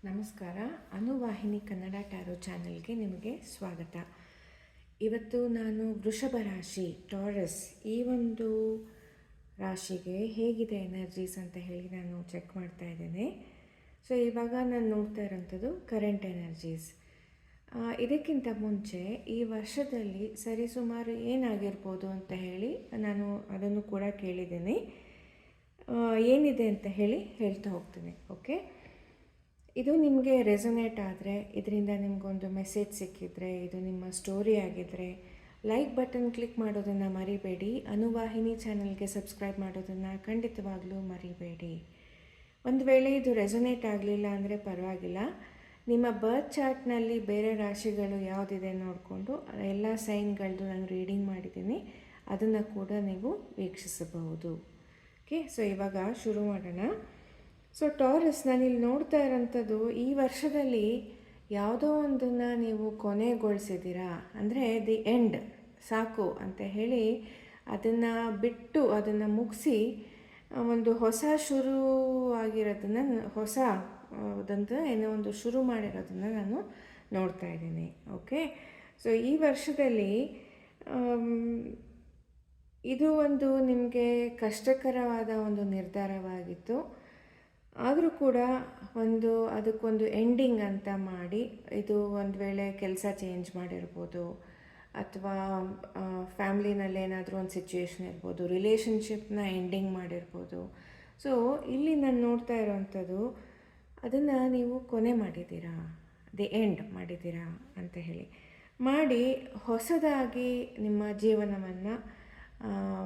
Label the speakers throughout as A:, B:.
A: ನಮಸ್ಕಾರ. ಅನುವಾಹಿನಿ ಕನ್ನಡ ಟ್ಯಾರೋ ಚಾನೆಲ್ಗೆ ನಿಮಗೆ ಸ್ವಾಗತ. ಇವತ್ತು ನಾನು ವೃಷಭ ರಾಶಿ ಟಾರಸ್ ಈ ಒಂದು ರಾಶಿಗೆ ಹೇಗಿದೆ ಎನರ್ಜೀಸ್ ಅಂತ ಹೇಳಿ ನಾನು ಚೆಕ್ ಮಾಡ್ತಾ ಇದ್ದೇನೆ. ಸೊ ಇವಾಗ ನಾನು ನೋಡ್ತಾ ಇರೋಂಥದ್ದು ಕರೆಂಟ್ ಎನರ್ಜೀಸ್. ಇದಕ್ಕಿಂತ ಮುಂಚೆ ಈ ವರ್ಷದಲ್ಲಿ ಸರಿಸುಮಾರು ಏನಾಗಿರ್ಬೋದು ಅಂತ ಹೇಳಿ ನಾನು ಅದನ್ನು ಕೂಡ ಕೇಳಿದ್ದೇನೆ. ಏನಿದೆ ಅಂತ ಹೇಳಿ ಹೇಳ್ತಾ ಹೋಗ್ತೀನಿ. ಓಕೆ, ಇದು ನಿಮಗೆ ರೆಸೊನೇಟ್ ಆದರೆ, ಇದರಿಂದ ನಿಮಗೊಂದು ಮೆಸೇಜ್ ಸಿಕ್ಕಿದರೆ, ಇದು ನಿಮ್ಮ ಸ್ಟೋರಿ ಆಗಿದ್ದರೆ ಲೈಕ್ ಬಟನ್ ಕ್ಲಿಕ್ ಮಾಡೋದನ್ನು ಮರಿಬೇಡಿ. ಅನುವಾಹಿನಿ ಚಾನಲ್ಗೆ ಸಬ್ಸ್ಕ್ರೈಬ್ ಮಾಡೋದನ್ನು ಖಂಡಿತವಾಗ್ಲೂ ಮರಿಬೇಡಿ. ಒಂದು ವೇಳೆ ಇದು ರೆಸೊನೇಟ್ ಆಗಲಿಲ್ಲ ಅಂದರೆ ಪರವಾಗಿಲ್ಲ, ನಿಮ್ಮ ಬರ್ತ್ ಚಾರ್ಟ್ನಲ್ಲಿ ಬೇರೆ ರಾಶಿಗಳು ಯಾವುದಿದೆ ನೋಡಿಕೊಂಡು ಎಲ್ಲ ಸೈನ್ಗಳದ್ದು ನಾನು ರೀಡಿಂಗ್ ಮಾಡಿದ್ದೀನಿ, ಅದನ್ನು ಕೂಡ ನೀವು ವೀಕ್ಷಿಸಬಹುದು. ಓಕೆ, ಸೊ ಇವಾಗ ಶುರು ಮಾಡೋಣ. ಸೊ ಟಾರಸ್, ನಾನಿಲ್ಲಿ ನೋಡ್ತಾ ಇರೋಂಥದ್ದು ಈ ವರ್ಷದಲ್ಲಿ ಯಾವುದೋ ಒಂದನ್ನು ನೀವು ಕೊನೆಗೊಳಿಸಿದ್ದೀರಾ, ಅಂದರೆ ದಿ ಎಂಡ್, ಸಾಕು ಅಂತ ಹೇಳಿ ಅದನ್ನು ಬಿಟ್ಟು ಅದನ್ನು ಮುಗಿಸಿ ಒಂದು ಹೊಸ ಶುರು ಆಗಿರೋದನ್ನು, ಹೊಸದಂತ ಏನೋ ಒಂದು ಶುರು ಮಾಡಿರೋದನ್ನು ನಾನು ನೋಡ್ತಾ ಇದ್ದೀನಿ. ಓಕೆ, ಸೊ ಈ ವರ್ಷದಲ್ಲಿ ಇದು ಒಂದು ನಿಮಗೆ ಕಷ್ಟಕರವಾದ ಒಂದು ನಿರ್ಧಾರವಾಗಿತ್ತು. ಆದರೂ ಕೂಡ ಅದಕ್ಕೊಂದು ಎಂಡಿಂಗ್ ಅಂತ ಮಾಡಿ, ಇದು ಒಂದು ವೇಳೆ ಕೆಲಸ ಚೇಂಜ್ ಮಾಡಿರ್ಬೋದು, ಅಥವಾ ಫ್ಯಾಮ್ಲಿನಲ್ಲಿ ಏನಾದರೂ ಒಂದು ಸಿಚುವೇಶನ್ ಇರ್ಬೋದು, ರಿಲೇಷನ್ಶಿಪ್ನ ಎಂಡಿಂಗ್ ಮಾಡಿರ್ಬೋದು. ಸೊ ಇಲ್ಲಿ ನಾನು ನೋಡ್ತಾ ಇರೋವಂಥದ್ದು, ಅದನ್ನು ನೀವು ಕೊನೆ ಮಾಡಿದ್ದೀರಾ, ದಿ ಎಂಡ್ ಮಾಡಿದ್ದೀರಾ ಅಂತ ಹೇಳಿ ಮಾಡಿ ಹೊಸದಾಗಿ ನಿಮ್ಮ ಜೀವನವನ್ನು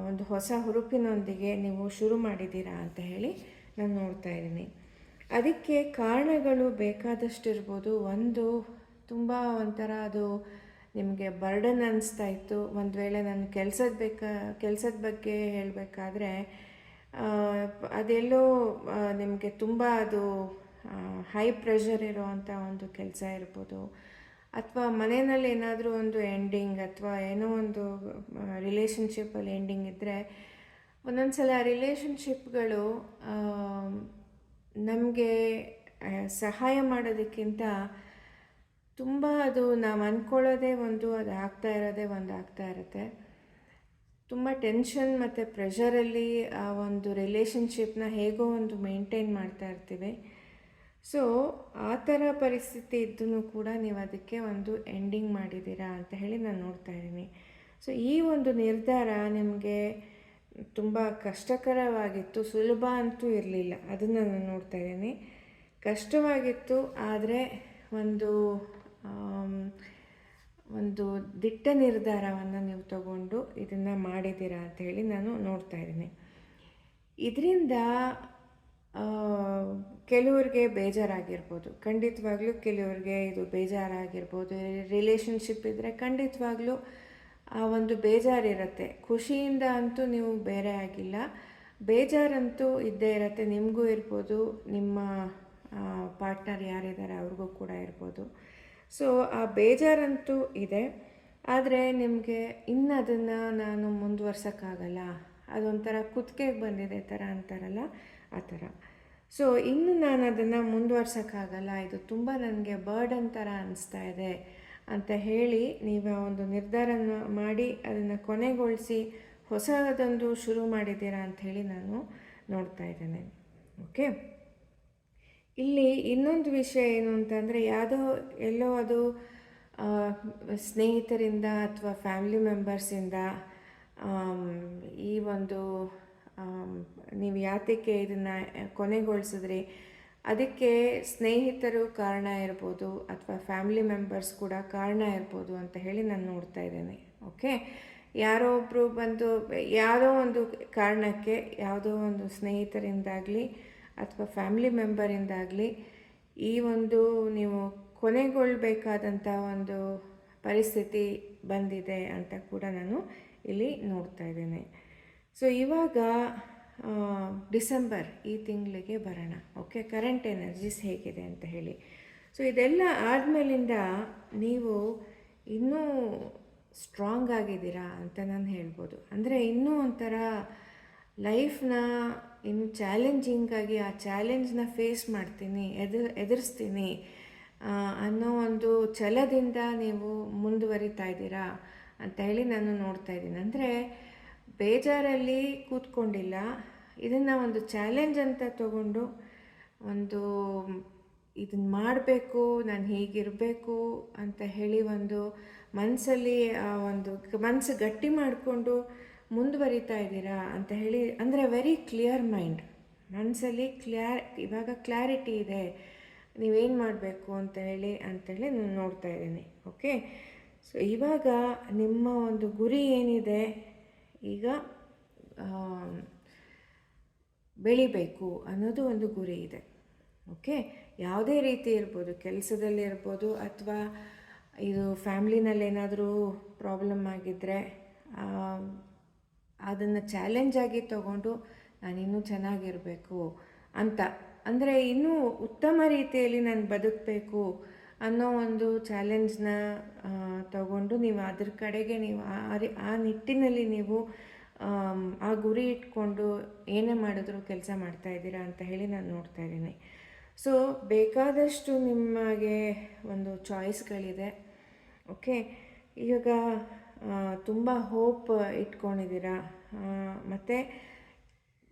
A: ಒಂದು ಹೊಸ ಹುರುಪಿನೊಂದಿಗೆ ನೀವು ಶುರು ಮಾಡಿದ್ದೀರಾ ಅಂತ ಹೇಳಿ ನಾನು ನೋಡ್ತಾ ಇದ್ದೀನಿ. ಅದಕ್ಕೆ ಕಾರಣಗಳು ಬೇಕಾದಷ್ಟು ಇರ್ಬೋದು. ಒಂದು, ತುಂಬ ಒಂಥರ ಅದು ನಿಮಗೆ ಬರ್ಡನ್ ಅನ್ನಿಸ್ತಾ ಇತ್ತು. ಒಂದು ವೇಳೆ ನಾನು ಕೆಲಸದ ಬಗ್ಗೆ ಹೇಳಬೇಕಾದ್ರೆ, ಅದೆಲ್ಲೋ ನಿಮಗೆ ತುಂಬ ಅದು ಹೈ ಪ್ರೆಷರ್ ಇರೋವಂಥ ಒಂದು ಕೆಲಸ ಇರ್ಬೋದು, ಅಥವಾ ಮನೆಯಲ್ಲಿ ಏನಾದರೂ ಒಂದು ಎಂಡಿಂಗ್, ಅಥವಾ ಏನೋ ಒಂದು ರಿಲೇಷನ್ಶಿಪ್ಪಲ್ಲಿ ಎಂಡಿಂಗ್ ಇದ್ದರೆ, ಒಂದೊಂದು ಸಲ ರಿಲೇಷನ್ಶಿಪ್ಗಳು ನಮಗೆ ಸಹಾಯ ಮಾಡೋದಕ್ಕಿಂತ ತುಂಬ ಅದು ನಾವು ಅಂದ್ಕೊಳ್ಳೋದೇ ಒಂದು, ಅದು ಆಗ್ತಾ ಇರೋದೇ ಒಂದು ಆಗ್ತಾ ಇರುತ್ತೆ. ತುಂಬ ಟೆನ್ಷನ್ ಮತ್ತು ಪ್ರೆಷರಲ್ಲಿ ಆ ಒಂದು ರಿಲೇಷನ್ಶಿಪ್ನ ಹೇಗೋ ಒಂದು ಮೇಂಟೈನ್ ಮಾಡ್ತಾ ಇರ್ತೀವಿ. ಸೊ ಆ ಥರ ಪರಿಸ್ಥಿತಿ ಇದ್ದೂ ಕೂಡ ನೀವು ಅದಕ್ಕೆ ಒಂದು ಎಂಡಿಂಗ್ ಮಾಡಿದ್ದೀರಾ ಅಂತ ಹೇಳಿ ನಾನು ನೋಡ್ತಾ ಇದ್ದೀನಿ. ಸೊ ಈ ಒಂದು ನಿರ್ಧಾರ ನಿಮಗೆ ತುಂಬ ಕಷ್ಟಕರವಾಗಿತ್ತು, ಸುಲಭ ಅಂತೂ ಇರಲಿಲ್ಲ, ಅದನ್ನು ನಾನು ನೋಡ್ತಾ ಇದ್ದೀನಿ. ಕಷ್ಟವಾಗಿತ್ತು, ಆದರೆ ಒಂದು ದಿಟ್ಟ ನಿರ್ಧಾರವನ್ನು ನೀವು ತಗೊಂಡು ಇದನ್ನು ಮಾಡಿದ್ದೀರಾ ಅಂತ ಹೇಳಿ ನಾನು ನೋಡ್ತಾ ಇದ್ದೀನಿ. ಇದರಿಂದ ಕೆಲವ್ರಿಗೆ ಬೇಜಾರಾಗಿರ್ಬೋದು, ಖಂಡಿತವಾಗ್ಲೂ ಕೆಲವ್ರಿಗೆ ಇದು ಬೇಜಾರಾಗಿರ್ಬೋದು. ರಿಲೇಷನ್ಶಿಪ್ ಇದ್ದರೆ ಖಂಡಿತವಾಗ್ಲೂ ಆ ಒಂದು ಬೇಜಾರಿರುತ್ತೆ. ಖುಷಿಯಿಂದ ಅಂತೂ ನೀವು ಬೇರೆ ಆಗಿಲ್ಲ, ಬೇಜಾರಂತೂ ಇದ್ದೇ ಇರುತ್ತೆ. ನಿಮಗೂ ಇರ್ಬೋದು, ನಿಮ್ಮ ಪಾರ್ಟ್ನರ್ ಯಾರಿದ್ದಾರೆ ಅವ್ರಿಗೂ ಕೂಡ ಇರ್ಬೋದು. ಸೊ ಆ ಬೇಜಾರಂತೂ ಇದೆ, ಆದರೆ ನಿಮಗೆ ಇನ್ನು ಅದನ್ನು ನಾನು ಮುಂದುವರ್ಸೋಕ್ಕಾಗಲ್ಲ, ಅದೊಂಥರ ಕುತ್ತಿಗೆಗೆ ಬಂದಿದೆ ಥರ ಅಂತಾರಲ್ಲ, ಆ ಥರ. ಸೊ ಇನ್ನು ನಾನು ಅದನ್ನು ಮುಂದುವರ್ಸೋಕ್ಕಾಗಲ್ಲ, ಇದು ತುಂಬ ನನಗೆ ಬರ್ಡನ್ ಥರ ಅನ್ನಿಸ್ತಾ ಇದೆ ಅಂತ ಹೇಳಿ ನೀವು ಒಂದು ನಿರ್ಧಾರ ಮಾಡಿ ಅದನ್ನು ಕೊನೆಗೊಳಿಸಿ ಹೊಸದೊಂದು ಶುರು ಮಾಡಿದ್ದೀರಾ ಅಂಥೇಳಿ ನಾನು ನೋಡ್ತಾ ಇದ್ದೇನೆ. ಓಕೆ, ಇಲ್ಲಿ ಇನ್ನೊಂದು ವಿಷಯ ಏನು ಅಂತಂದರೆ, ಎಲ್ಲೋ ಅದು ಸ್ನೇಹಿತರಿಂದ ಅಥವಾ ಫ್ಯಾಮಿಲಿ ಮೆಂಬರ್ಸಿಂದ ಈ ಒಂದು ನೀವು ಯಾತಕ್ಕೆ ಇದನ್ನು ಕೊನೆಗೊಳಿಸಿದ್ರಿ, ಅದಕ್ಕೆ ಸ್ನೇಹಿತರು ಕಾರಣ ಇರ್ಬೋದು, ಅಥವಾ ಫ್ಯಾಮಿಲಿ ಮೆಂಬರ್ಸ್ ಕೂಡ ಕಾರಣ ಇರ್ಬೋದು ಅಂತ ಹೇಳಿ ನಾನು ನೋಡ್ತಾ ಇದ್ದೇನೆ. ಓಕೆ, ಯಾರೋ ಒಬ್ಬರು ಬಂದು ಯಾವುದೋ ಒಂದು ಕಾರಣಕ್ಕೆ, ಯಾವುದೋ ಒಂದು ಸ್ನೇಹಿತರಿಂದಾಗಲಿ ಅಥವಾ ಫ್ಯಾಮಿಲಿ ಮೆಂಬರಿಂದಾಗಲಿ ಈ ಒಂದು ನೀವು ಕೊನೆಗೊಳ್ಳಬೇಕಾದಂಥ ಒಂದು ಪರಿಸ್ಥಿತಿ ಬಂದಿದೆ ಅಂತ ಕೂಡ ನಾನು ಇಲ್ಲಿ ನೋಡ್ತಾ ಇದ್ದೇನೆ. ಸೊ ಇವಾಗ ಡಿಸೆಂಬರ್ ಈ ತಿಂಗಳಿಗೆ ಬರೋಣ. ಓಕೆ, ಕರೆಂಟ್ ಎನರ್ಜೀಸ್ ಹೇಗಿದೆ ಅಂತ ಹೇಳಿ. ಸೊ ಇದೆಲ್ಲ ಆದಮೇಲಿಂದ ನೀವು ಇನ್ನೂ ಸ್ಟ್ರಾಂಗ್ ಆಗಿದ್ದೀರಾ ಅಂತ ನಾನು ಹೇಳ್ಬೋದು. ಅಂದರೆ ಇನ್ನೂ ಒಂಥರ ಲೈಫ್ನ ಇನ್ನು ಚಾಲೆಂಜಿಂಗಾಗಿ ಆ ಚಾಲೆಂಜ್ನ ಫೇಸ್ ಮಾಡ್ತೀನಿ, ಎದುರಿಸ್ತೀನಿ ಅನ್ನೋ ಒಂದು ಛಲದಿಂದ ನೀವು ಮುಂದುವರಿತಾ ಇದ್ದೀರಾ ಅಂತ ಹೇಳಿ ನಾನು ನೋಡ್ತಾ ಇದ್ದೀನಿ. ಅಂದರೆ ಬೇಜಾರಲ್ಲಿ ಕೂತ್ಕೊಂಡಿಲ್ಲ, ಇದನ್ನು ಒಂದು ಚಾಲೆಂಜ್ ಅಂತ ತಗೊಂಡು ಒಂದು ಇದನ್ನು ಮಾಡಬೇಕು, ನಾನು ಹೀಗಿರಬೇಕು ಅಂತ ಹೇಳಿ ಒಂದು ಮನಸ್ಸಲ್ಲಿ ಒಂದು ಮನಸ್ಸು ಗಟ್ಟಿ ಮಾಡಿಕೊಂಡು ಮುಂದುವರಿತಾ ಇದ್ದೀರಾ ಅಂತ ಹೇಳಿ. ಅಂದರೆ ವೆರಿ ಕ್ಲಿಯರ್ ಮೈಂಡ್, ಮನಸ್ಸಲ್ಲಿ ಇವಾಗ ಕ್ಲಾರಿಟಿ ಇದೆ ನೀವೇನು ಮಾಡಬೇಕು ಅಂತೇಳಿ ನಾನು ನೋಡ್ತಾ ಇದ್ದೀನಿ. ಓಕೆ, ಸೊ ಇವಾಗ ನಿಮ್ಮ ಒಂದು ಗುರಿ ಏನಿದೆ, ಈಗ ಬೆಳಿಬೇಕು ಅನ್ನೋದು ಒಂದು ಗುರಿ ಇದೆ. ಓಕೆ, ಯಾವುದೇ ರೀತಿ ಇರ್ಬೋದು, ಕೆಲಸದಲ್ಲಿ ಇರ್ಬೋದು ಅಥವಾ ಇದು ಫ್ಯಾಮ್ಲಿನಲ್ಲಿ ಏನಾದರೂ ಪ್ರಾಬ್ಲಮ್ ಆಗಿದ್ದರೆ ಅದನ್ನು ಚಾಲೆಂಜಾಗಿ ತಗೊಂಡು ನಾನಿನ್ನೂ ಚೆನ್ನಾಗಿರಬೇಕು ಅಂತ, ಅಂದರೆ ಇನ್ನೂ ಉತ್ತಮ ರೀತಿಯಲ್ಲಿ ನಾನು ಬದುಕಬೇಕು ಅನ್ನೋ ಒಂದು ಚಾಲೆಂಜ್ನ ತಗೊಂಡು ನೀವು ಅದ್ರ ಕಡೆಗೆ ನೀವು ಆ ನಿಟ್ಟಿನಲ್ಲಿ ನೀವು ಆ ಗುರಿ ಇಟ್ಕೊಂಡು ಏನೇ ಮಾಡಿದ್ರೂ ಕೆಲಸ ಮಾಡ್ತಾಯಿದ್ದೀರಾ ಅಂತ ಹೇಳಿ ನಾನು ನೋಡ್ತಾ ಇದ್ದೀನಿ. ಸೊ ಬೇಕಾದಷ್ಟು ನಿಮಗೆ ಒಂದು ಚಾಯ್ಸ್ಗಳಿದೆ. ಓಕೆ, ಇವಾಗ ತುಂಬ ಹೋಪ್ ಇಟ್ಕೊಂಡಿದ್ದೀರಾ ಮತ್ತು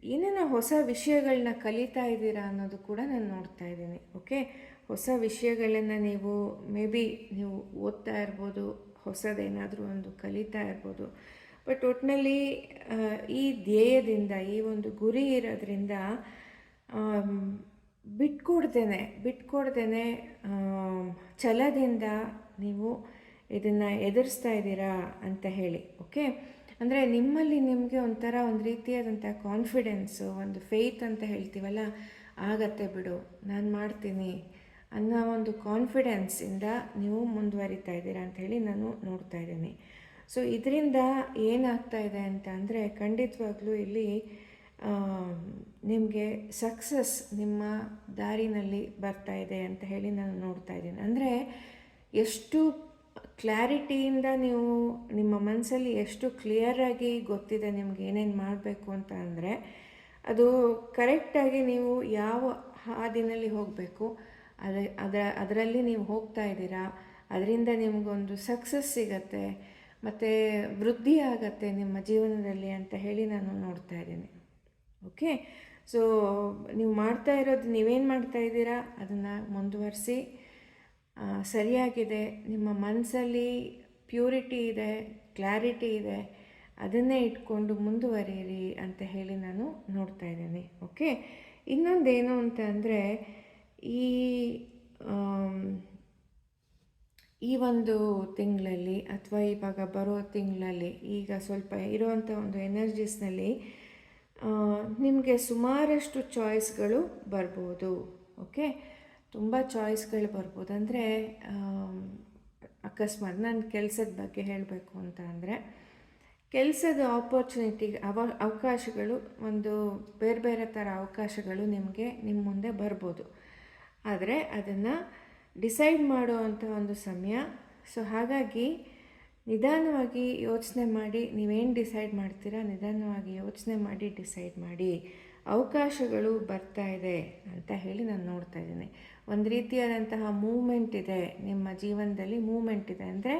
A: ಏನೇನೋ ಹೊಸ ವಿಷಯಗಳನ್ನ ಕಲಿತಾ ಇದ್ದೀರಾ ಅನ್ನೋದು ಕೂಡ ನಾನು ನೋಡ್ತಾ ಇದ್ದೀನಿ. ಓಕೆ, ಹೊಸ ವಿಷಯಗಳನ್ನು ನೀವು ಮೇ ಬಿ ನೀವು ಓದ್ತಾ ಇರ್ಬೋದು, ಹೊಸದೇನಾದರೂ ಒಂದು ಕಲಿತಾ ಇರ್ಬೋದು. ಬಟ್ ಒಟ್ಟಿನಲ್ಲಿ ಈ ಧ್ಯೇಯದಿಂದ, ಈ ಒಂದು ಗುರಿ ಇರೋದ್ರಿಂದ ಬಿಟ್ಕೊಡ್ದೇನೆ ಛಲದಿಂದ ನೀವು ಇದನ್ನು ಎದುರಿಸ್ತಾ ಇದ್ದೀರಾ ಅಂತ ಹೇಳಿ. ಓಕೆ, ಅಂದರೆ ನಿಮ್ಮಲ್ಲಿ ನಿಮಗೆ ಒಂಥರ ಒಂದು ರೀತಿಯಾದಂಥ ಕಾನ್ಫಿಡೆನ್ಸು, ಒಂದು ಫೇತ್ ಅಂತ ಹೇಳ್ತೀವಲ್ಲ, ಆಗತ್ತೆ ಬಿಡು ನಾನು ಮಾಡ್ತೀನಿ ಅನ್ನೋ ಒಂದು ಕಾನ್ಫಿಡೆನ್ಸಿಂದ ನೀವು ಮುಂದುವರಿತಾ ಇದ್ದೀರಾ ಅಂಥೇಳಿ ನಾನು ನೋಡ್ತಾ ಇದ್ದೀನಿ. ಸೊ ಇದರಿಂದ ಏನಾಗ್ತಾ ಇದೆ ಅಂತ ಅಂದರೆ ಖಂಡಿತವಾಗ್ಲೂ ಇಲ್ಲಿ ನಿಮಗೆ ಸಕ್ಸಸ್ ನಿಮ್ಮ ದಾರಿನಲ್ಲಿ ಬರ್ತಾ ಇದೆ ಅಂತ ಹೇಳಿ ನಾನು ನೋಡ್ತಾ ಇದ್ದೀನಿ. ಅಂದರೆ ಎಷ್ಟು ಕ್ಲಾರಿಟಿಯಿಂದ ನೀವು ನಿಮ್ಮ ಮನಸ್ಸಲ್ಲಿ ಎಷ್ಟು ಕ್ಲಿಯರಾಗಿ ಗೊತ್ತಿದೆ ನಿಮ್ಗೆ ಏನೇನು ಮಾಡಬೇಕು ಅಂತ, ಅಂದರೆ ಅದು ಕರೆಕ್ಟಾಗಿ ನೀವು ಯಾವ ಹಾದಿನಲ್ಲಿ ಹೋಗಬೇಕು ಅದರಲ್ಲಿ ನೀವು ಹೋಗ್ತಾ ಇದ್ದೀರಾ. ಅದರಿಂದ ನಿಮಗೊಂದು ಸಕ್ಸಸ್ ಸಿಗತ್ತೆ ಮತ್ತು ವೃದ್ಧಿ ಆಗತ್ತೆ ನಿಮ್ಮ ಜೀವನದಲ್ಲಿ ಅಂತ ಹೇಳಿ ನಾನು ನೋಡ್ತಾ ಇದ್ದೀನಿ. ಓಕೆ, ಸೊ ನೀವು ಮಾಡ್ತಾ ಇರೋದು, ನೀವೇನು ಮಾಡ್ತಾ ಇದ್ದೀರಾ ಅದನ್ನು ಮುಂದುವರಿಸಿ. ಸರಿಯಾಗಿದೆ, ನಿಮ್ಮ ಮನಸ್ಸಲ್ಲಿ ಪ್ಯೂರಿಟಿ ಇದೆ, ಕ್ಲಾರಿಟಿ ಇದೆ, ಅದನ್ನೇ ಇಟ್ಕೊಂಡು ಮುಂದುವರಿಯಿರಿ ಅಂತ ಹೇಳಿ ನಾನು ನೋಡ್ತಾ ಇದ್ದೀನಿ. ಓಕೆ, ಇನ್ನೊಂದೇನು ಅಂತ ಅಂದರೆ ಈ ಒಂದು ತಿಂಗಳಲ್ಲಿ ಅಥವಾ ಇವಾಗ ಬರೋ ತಿಂಗಳಲ್ಲಿ ಈಗ ಸ್ವಲ್ಪ ಇರುವಂಥ ಒಂದು ಎನರ್ಜೀಸ್ನಲ್ಲಿ ನಿಮಗೆ ಸುಮಾರಷ್ಟು ಚಾಯ್ಸ್ಗಳು ಬರ್ಬೋದು. ಓಕೆ, ತುಂಬ ಚಾಯ್ಸ್ಗಳು ಬರ್ಬೋದು. ಅಂದರೆ ಅಕಸ್ಮಾತ್ ನಾನು ಕೆಲಸದ ಬಗ್ಗೆ ಹೇಳಬೇಕು ಅಂತ ಅಂದರೆ, ಕೆಲಸದ ಆಪರ್ಚುನಿಟಿ ಅವಕಾಶಗಳು ಒಂದು ಬೇರೆ ಬೇರೆ ಥರ ಅವಕಾಶಗಳು ನಿಮ್ಮ ಮುಂದೆ ಬರ್ಬೋದು. ಆದರೆ ಅದನ್ನು ಡಿಸೈಡ್ ಮಾಡುವಂಥ ಒಂದು ಸಮಯ. ಸೊ ಹಾಗಾಗಿ ನಿಧಾನವಾಗಿ ಯೋಚನೆ ಮಾಡಿ, ನೀವೇನು ಡಿಸೈಡ್ ಮಾಡ್ತೀರಾ ನಿಧಾನವಾಗಿ ಯೋಚನೆ ಮಾಡಿ ಡಿಸೈಡ್ ಮಾಡಿ. ಅವಕಾಶಗಳು ಬರ್ತಾ ಇದೆ ಅಂತ ಹೇಳಿ ನಾನು ನೋಡ್ತಾ ಇದ್ದೀನಿ. ಒಂದು ರೀತಿಯಾದಂತಹ ಮೂಮೆಂಟ್ ಇದೆ ನಿಮ್ಮ ಜೀವನದಲ್ಲಿ, ಮೂಮೆಂಟ್ ಇದೆ ಅಂದರೆ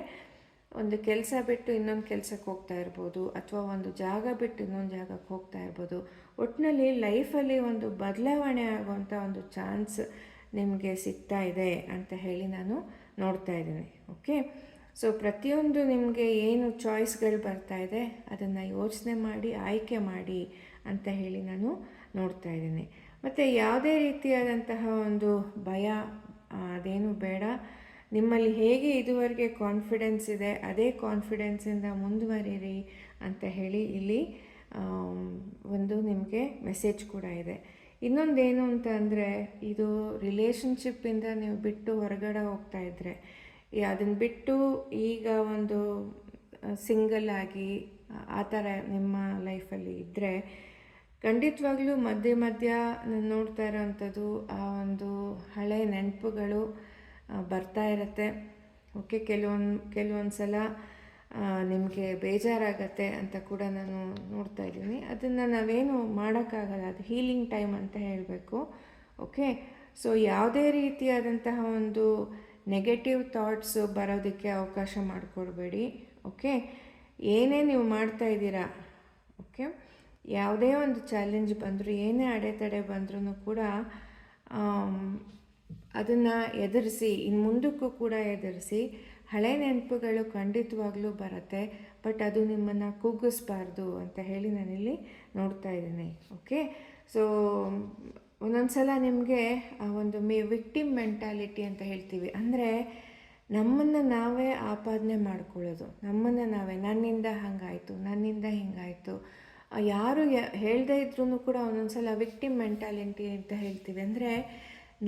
A: ಒಂದು ಕೆಲಸ ಬಿಟ್ಟು ಇನ್ನೊಂದು ಕೆಲಸಕ್ಕೆ ಹೋಗ್ತಾ ಇರ್ಬೋದು, ಅಥವಾ ಒಂದು ಜಾಗ ಬಿಟ್ಟು ಇನ್ನೊಂದು ಜಾಗಕ್ಕೆ ಹೋಗ್ತಾ ಇರ್ಬೋದು. ಒಟ್ಟಿನಲ್ಲಿ ಲೈಫಲ್ಲಿ ಒಂದು ಬದಲಾವಣೆ ಆಗುವಂಥ ಒಂದು ಚಾನ್ಸ್ ನಿಮಗೆ ಸಿಗ್ತಾ ಇದೆ ಅಂತ ಹೇಳಿ ನಾನು ನೋಡ್ತಾ ಇದ್ದೀನಿ. ಓಕೆ, ಸೊ ಪ್ರತಿಯೊಂದು ನಿಮಗೆ ಏನು ಚಾಯ್ಸ್ಗಳು ಬರ್ತಾ ಇದೆ ಅದನ್ನು ಯೋಚನೆ ಮಾಡಿ ಆಯ್ಕೆ ಮಾಡಿ ಅಂತ ಹೇಳಿ ನಾನು ನೋಡ್ತಾ ಇದ್ದೀನಿ. ಮತ್ತು ಯಾವುದೇ ರೀತಿಯಾದಂತಹ ಒಂದು ಭಯ ಅದೇನು ಬೇಡ. ನಿಮ್ಮಲ್ಲಿ ಹೇಗೆ ಇದುವರೆಗೆ ಕಾನ್ಫಿಡೆನ್ಸ್ ಇದೆ ಅದೇ ಕಾನ್ಫಿಡೆನ್ಸಿಂದ ಮುಂದುವರಿರಿ ಅಂತ ಹೇಳಿ ಇಲ್ಲಿ ಒಂದು ನಿಮಗೆ ಮೆಸೇಜ್ ಕೂಡ ಇದೆ. ಇನ್ನೊಂದೇನು ಅಂತ ಅಂದರೆ, ಇದು ರಿಲೇಷನ್ಶಿಪ್ಪಿಂದ ನೀವು ಬಿಟ್ಟು ಹೊರಗಡೆ ಹೋಗ್ತಾ ಇದ್ದರೆ, ಅದನ್ನು ಬಿಟ್ಟು ಈಗ ಒಂದು ಸಿಂಗಲ್ ಆಗಿ ಆ ಥರ ನಿಮ್ಮ ಲೈಫಲ್ಲಿ ಇದ್ದರೆ ಖಂಡಿತವಾಗ್ಲೂ ಮಧ್ಯ ನಾನು ನೋಡ್ತಾ ಇರೋವಂಥದ್ದು ಆ ಒಂದು ಹಳೆ ನೆನಪುಗಳು ಬರ್ತಾ ಇರುತ್ತೆ. ಓಕೆ, ಕೆಲವೊಂದು ಸಲ ನಿಮಗೆ ಬೇಜಾರಾಗತ್ತೆ ಅಂತ ಕೂಡ ನಾನು ನೋಡ್ತಾ ಇದ್ದೀನಿ. ಅದನ್ನು ನಾವೇನು ಮಾಡೋಕ್ಕಾಗಲ್ಲ, ಅದು ಹೀಲಿಂಗ್ ಟೈಮ್ ಅಂತ ಹೇಳಬೇಕು. ಓಕೆ, ಸೊ ಯಾವುದೇ ರೀತಿಯಾದಂತಹ ಒಂದು ನೆಗೆಟಿವ್ ಥಾಟ್ಸು ಬರೋದಕ್ಕೆ ಅವಕಾಶ ಮಾಡಿಕೊಡ್ಬೇಡಿ. ಓಕೆ, ಏನೇ ನೀವು ಮಾಡ್ತಾ ಇದ್ದೀರಾ, ಓಕೆ, ಯಾವುದೇ ಒಂದು ಚಾಲೆಂಜ್ ಬಂದರೂ, ಏನೇ ಅಡೆತಡೆ ಬಂದ್ರೂ ಕೂಡ ಅದನ್ನು ಎದುರಿಸಿ, ಇನ್ನು ಮುಂದಕ್ಕೂ ಕೂಡ ಎದುರಿಸಿ. ಹಳೆ ನೆನಪುಗಳು ಖಂಡಿತವಾಗ್ಲೂ ಬರುತ್ತೆ, ಬಟ್ ಅದು ನಿಮ್ಮನ್ನು ಕುಗ್ಗಿಸ್ಬಾರ್ದು ಅಂತ ಹೇಳಿ ನಾನಿಲ್ಲಿ ನೋಡ್ತಾ ಇದ್ದೀನಿ. ಓಕೆ, ಸೊ ಒಂದೊಂದು ಸಲ ನಿಮಗೆ ಒಂದು ವಿಕ್ಟಿಮ್ ಮೆಂಟಾಲಿಟಿ ಅಂತ ಹೇಳ್ತೀವಿ, ಅಂದರೆ ನಮ್ಮನ್ನು ನಾವೇ ಆಪಾದನೆ ಮಾಡ್ಕೊಳ್ಳೋದು, ನಮ್ಮನ್ನು ನಾವೇ ನನ್ನಿಂದ ಹಾಗಾಯಿತು, ನನ್ನಿಂದ ಹಿಂಗಾಯಿತು. ಯಾರು ಹೇಳದೇ ಇದ್ರೂ ಕೂಡ ಒಂದೊಂದು ಸಲ ವಿಕ್ಟಿಮ್ ಮೆಂಟಾಲಿಟಿ ಅಂತ ಹೇಳ್ತೀವಿ, ಅಂದರೆ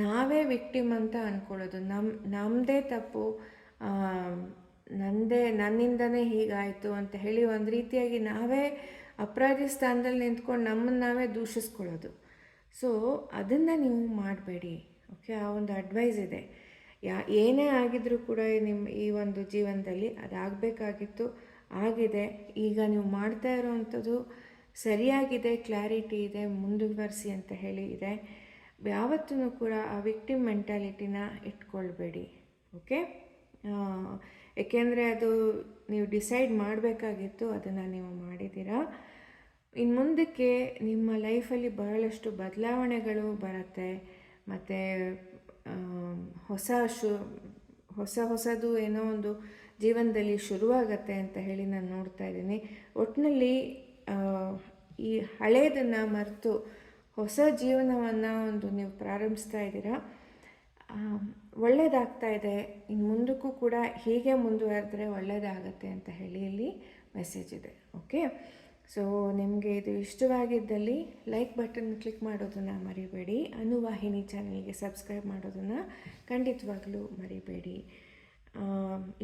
A: ನಾವೇ ವಿಕ್ಟಿಮ್ ಅಂತ ಅಂದ್ಕೊಳ್ಳೋದು, ನಮ್ಮದೇ ತಪ್ಪು, ನನ್ನಿಂದನೇ ಹೀಗಾಯಿತು ಅಂತ ಹೇಳಿ ಒಂದು ರೀತಿಯಾಗಿ ನಾವೇ ಅಪರಾಧಿ ಸ್ಥಾನದಲ್ಲಿ ನಿಂತ್ಕೊಂಡು ನಮ್ಮನ್ನು ನಾವೇ ದೂಷಿಸ್ಕೊಳ್ಳೋದು. ಸೊ ಅದನ್ನು ನೀವು ಮಾಡಬೇಡಿ. ಓಕೆ, ಆ ಒಂದು ಅಡ್ವೈಸ್ ಇದೆ. ಏನೇ ಆಗಿದ್ರೂ ಕೂಡ ನಿಮ್ಮ ಈ ಒಂದು ಜೀವನದಲ್ಲಿ ಅದಾಗಬೇಕಾಗಿತ್ತು, ಆಗಿದೆ. ಈಗ ನೀವು ಮಾಡ್ತಾ ಇರೋವಂಥದ್ದು ಸರಿಯಾಗಿದೆ, ಕ್ಲಾರಿಟಿ ಇದೆ, ಮುಂದುವರಿಸಿ ಅಂತ ಹೇಳಿ ಇದೆ. ಯಾವತ್ತೂ ಕೂಡ ಆ ವಿಕ್ಟಿಮ್ ಮೆಂಟಾಲಿಟಿನ ಇಟ್ಕೊಳ್ಬೇಡಿ. ಓಕೆ, ಏಕೆಂದರೆ ಅದು ನೀವು ಡಿಸೈಡ್ ಮಾಡಬೇಕಾಗಿತ್ತು, ಅದನ್ನು ನೀವು ಮಾಡಿದ್ದೀರಾ. ಇನ್ನು ಮುಂದಕ್ಕೆ ನಿಮ್ಮ ಲೈಫಲ್ಲಿ ಬಹಳಷ್ಟು ಬದಲಾವಣೆಗಳು ಬರುತ್ತೆ, ಮತ್ತು ಹೊಸದು ಏನೋ ಒಂದು ಜೀವನದಲ್ಲಿ ಶುರುವಾಗತ್ತೆ ಅಂತ ಹೇಳಿ ನಾನು ನೋಡ್ತಾ ಇದ್ದೀನಿ. ಒಟ್ಟಿನಲ್ಲಿ ಈ ಹಳೇದನ್ನು ಮರೆತು ಹೊಸ ಜೀವನವನ್ನು ಒಂದು ನೀವು ಪ್ರಾರಂಭಿಸ್ತಾ ಇದ್ದೀರಾ, ಒಳ್ಳೆಯದಾಗ್ತಾ ಇದೆ. ಇನ್ನು ಮುಂದಕ್ಕೂ ಕೂಡ ಹೀಗೆ ಮುಂದುವರೆದ್ರೆ ಒಳ್ಳೆಯದಾಗತ್ತೆ ಅಂತ ಹೇಳಿ ಇಲ್ಲಿ ಮೆಸೇಜ್ ಇದೆ. ಓಕೆ, ಸೊ ನಿಮಗೆ ಇದು ಇಷ್ಟವಾಗಿದ್ದಲ್ಲಿ ಲೈಕ್ ಬಟನ್ ಕ್ಲಿಕ್ ಮಾಡೋದನ್ನು ಮರಿಬೇಡಿ. ಅನುವಾಹಿನಿ ಚಾನಲ್ಗೆ ಸಬ್ಸ್ಕ್ರೈಬ್ ಮಾಡೋದನ್ನು ಖಂಡಿತವಾಗಲೂ ಮರಿಬೇಡಿ.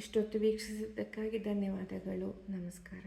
A: ಇಷ್ಟೊತ್ತು ವೀಕ್ಷಿಸಿದ್ದಕ್ಕಾಗಿ ಧನ್ಯವಾದಗಳು. ನಮಸ್ಕಾರ.